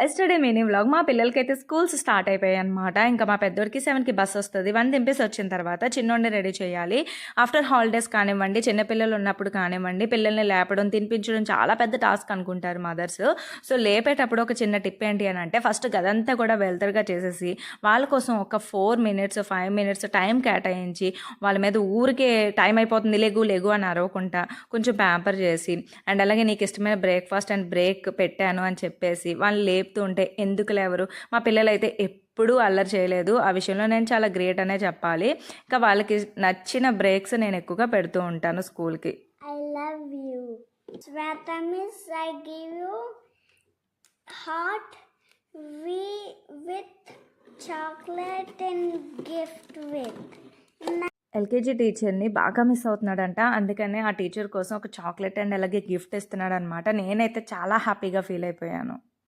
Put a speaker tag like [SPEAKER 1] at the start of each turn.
[SPEAKER 1] Yesterday mini vlog. మా పిల్లలకైతే schools start అయిపోయాయన్నమాట. ఇంకా మా పెద్దోడికి 7కి బస్ వస్తుంది. 1 దింపేసి వచ్చిన తర్వాత చిన్నోడిని రెడీ చేయాలి. ఆఫ్టర్ హాలిడేస్ కానివ్వండి, చిన్నపిల్లలు ఉన్నప్పుడు కానివ్వండి, పిల్లల్ని లేపడం, తినిపించడం చాలా పెద్ద టాస్క్ అనుకుంటారు మదర్స్. సో లేపేటప్పుడు ఒక చిన్న టిప్ ఏంటి అని అంటే, ఫస్ట్ గదంతా కూడా వెల్తరుగా చేసేసి వాళ్ళ కోసం ఒక 4 మినిట్స్ 5 మినిట్స్ టైం కేటాయించి వాళ్ళ మీద ఊరికే టైం అయిపోతుంది లెగు లెగు అని అరవకుండా కొంచెం ప్యాంపర్ చేసి, అండ్ అలాగే నీకు ఇష్టమైన బ్రేక్ఫాస్ట్ అండ్ బ్రేక్ పెట్టాను అని చెప్పేసి వాళ్ళు లేపుతూ ఉంటే ఎందుకు లేవరు. మా పిల్లలైతే ఎప్పుడూ అల్లరి చేయలేదు. ఆ విషయంలో నేను చాలా గ్రేట్ అనే చెప్పాలి. ఇంకా వాళ్ళకి నచ్చిన బ్రేక్స్ నేను ఎక్కువగా పెడుతూ ఉంటాను స్కూల్కి.
[SPEAKER 2] I love you. Sweta miss, I give you heart with chocolate and gift with.
[SPEAKER 1] LKG టీచర్ని బాగా మిస్ అవుతున్నాడంట. అందుకనే ఆ టీచర్ కోసం ఒక చాక్లెట్ అండ్ అలాగే గిఫ్ట్ ఇస్తున్నాడు అనమాట. నేనైతే చాలా హ్యాపీగా ఫీల్ అయిపోయాను.